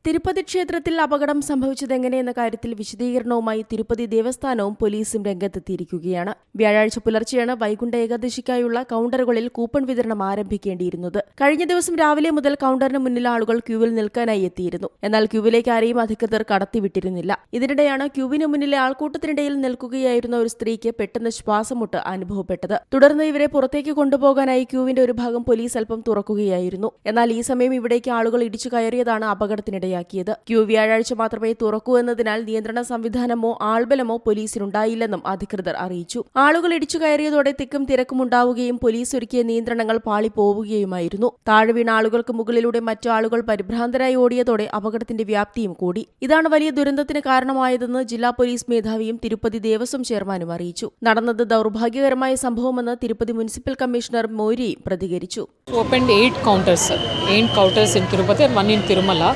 തിരുപ്പതി ക്ഷേത്രത്തിൽ അപകടം സംഭവിച്ചതെങ്ങനെയെന്ന കാര്യത്തിൽ വിശദീകരണവുമായി തിരുപ്പതി ദേവസ്ഥാനവും പോലീസും രംഗത്തെത്തിയിരിക്കുകയാണ്. വ്യാഴാഴ്ച പുലർച്ചെയാണ് വൈകുണ്ഠ ഏകാദശിക്കായുള്ള കൌണ്ടറുകളിൽ കൂപ്പൺ വിതരണം ആരംഭിക്കേണ്ടിയിരുന്നത്. കഴിഞ്ഞ ദിവസം രാവിലെ മുതൽ കൌണ്ടറിന് മുന്നിൽ ആളുകൾ ക്യൂവിൽ നിൽക്കാനായി എത്തിയിരുന്നു. എന്നാൽ ക്യൂവിലേക്ക് ആരെയും അധികൃതർ കടത്തിവിട്ടിരുന്നില്ല. ഇതിനിടെയാണ് ക്യൂവിന് മുന്നിലെ ആൾക്കൂട്ടത്തിനിടയിൽ നിൽക്കുകയായിരുന്ന ഒരു സ്ത്രീക്ക് പെട്ടെന്ന് ശ്വാസമുട്ട് അനുഭവപ്പെട്ടത്. തുടർന്ന് ഇവരെ പുറത്തേക്ക് കൊണ്ടുപോകാനായി ക്യൂവിന്റെ ഒരു ഭാഗം പോലീസ് അല്പം തുറക്കുകയായിരുന്നു. എന്നാൽ ഈ സമയം ഇവിടേക്ക് ആളുകൾ ഇടിച്ചു കയറിയതാണ് അപകടത്തിനിടയാക്കിയത്. ക്യൂ വ്യാഴാഴ്ച മാത്രമേ തുറക്കൂ എന്നതിനാൽ നിയന്ത്രണ സംവിധാനമോ ആൾബലമോ പോലീസിനുണ്ടായില്ലെന്നും അധികൃതർ അറിയിച്ചു. ആളുകൾ ഇടിച്ചു കയറിയതോടെ തിക്കും തിരക്കും ഉണ്ടാവുകയും പോലീസ് ഒരുക്കിയ നിയന്ത്രണങ്ങൾ പാളിപ്പോവുകയുമായിരുന്നു. താഴെ വീണ ആളുകൾക്ക് മുകളിലൂടെ മറ്റു ആളുകൾ പരിഭ്രാന്തരായി ഓടിയതോടെ അപകടത്തിന്റെ വ്യാപ്തിയും കൂടി. ഇതാണ് വലിയ ദുരന്തത്തിന് കാരണമായതെന്ന് ജില്ലാ പോലീസ് മേധാവിയും തിരുപ്പതി ദേവസ്വം ചെയർമാനും അറിയിച്ചു. നടന്നത് ദൗർഭാഗ്യകരമായ സംഭവമെന്ന് തിരുപ്പതി മുനിസിപ്പൽ കമ്മീഷണർ മോരി പ്രതികരിച്ചു. Opened 8 counters in Tirupati and 1 in Tirumala.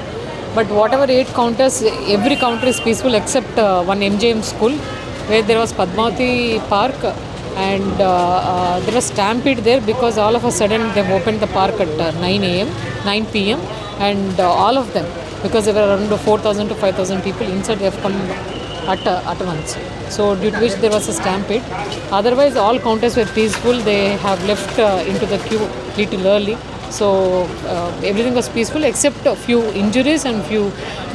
But whatever 8 counters, every counter is peaceful except one MJM school where there was Padmavati Park and there was stampede there because all of a sudden they opened the park at 9 p.m. and all of them, because there were around 4,000 to 5,000 people inside, they have come at once. So due to which there was a stampede. Otherwise all counters were peaceful. They have left into the queue little early. So everything was peaceful except a few injuries and few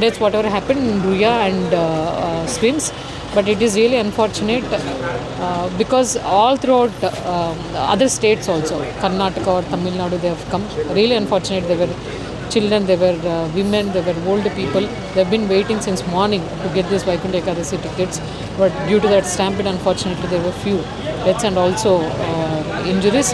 deaths whatever happened in Ruya and Swims. But it is really unfortunate because all throughout other states also, Karnataka or Tamil Nadu, they have come. Really unfortunate. They were children, they were women, they were old people. They have been waiting since morning to get this Vaikuntha Ekadasi tickets. But due to that stampede, unfortunately, there were few deaths and also injuries.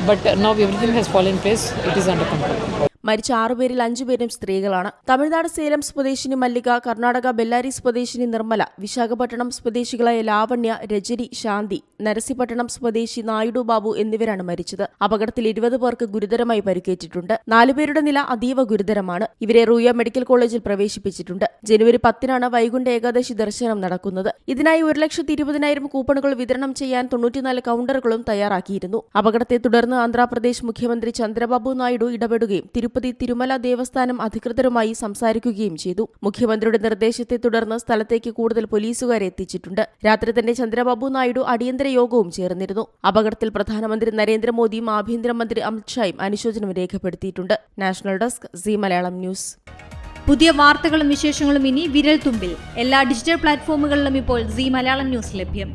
But now everything has fallen in place. It is under control. മരിച്ച 6 പേരിൽ 5 പേരും സ്ത്രീകളാണ്. തമിഴ്നാട് സേലം സ്വദേശിനി മല്ലിക, കർണാടക ബെല്ലാരി സ്വദേശിനി നിർമ്മല, വിശാഖപട്ടണം സ്വദേശികളായ ലാവണ്യ, രജനി, ശാന്തി, നരസിപട്ടണം സ്വദേശി നായിഡു ബാബു എന്നിവരാണ് മരിച്ചത്. അപകടത്തിൽ 20 പേർക്ക് ഗുരുതരമായി പരിക്കേറ്റിട്ടുണ്ട്. 4 പേരുടെ നില അതീവ ഗുരുതരമാണ്. ഇവരെ റൂയ മെഡിക്കൽ കോളേജിൽ പ്രവേശിപ്പിച്ചിട്ടുണ്ട്. ജനുവരി 10-നാണ് വൈകുണ്ഠ ഏകാദശി ദർശനം നടക്കുന്നത്. ഇതിനായി 1,20,000 കൂപ്പണുകൾ വിതരണം ചെയ്യാൻ 94 കൌണ്ടറുകളും തയ്യാറാക്കിയിരുന്നു. അപകടത്തെ തുടർന്ന് ആന്ധ്രാപ്രദേശ് മുഖ്യമന്ത്രി ചന്ദ്രബാബു നായിഡു ഇടപെടുകയും തിരുപ്പതി തിരുമല ദേവസ്ഥാനം അധികൃതരുമായി സംസാരിക്കുകയും ചെയ്തു. മുഖ്യമന്ത്രിയുടെ നിർദ്ദേശത്തെ തുടർന്ന് സ്ഥലത്തേക്ക് കൂടുതൽ പോലീസുകാരെ എത്തിച്ചിട്ടുണ്ട്. രാത്രി തന്നെ ചന്ദ്രബാബു നായിഡു അടിയന്തര യോഗവും ചേർന്നിരുന്നു. അപകടത്തിൽ പ്രധാനമന്ത്രി നരേന്ദ്രമോദിയും ആഭ്യന്തരമന്ത്രി അമിത്ഷായും അനുശോചനം രേഖപ്പെടുത്തിയിട്ടുണ്ട്. National desk C Malayalam news. പുതിയ വാർത്തകളും വിശേഷങ്ങളും ഇനി വിരൽ തുമ്പിൽ. എല്ലാ ഡിജിറ്റൽ പ്ലാറ്റ്ഫോമുകളിലും ഇപ്പോൾ സി മലയാളം ന്യൂസ് ലഭ്യം.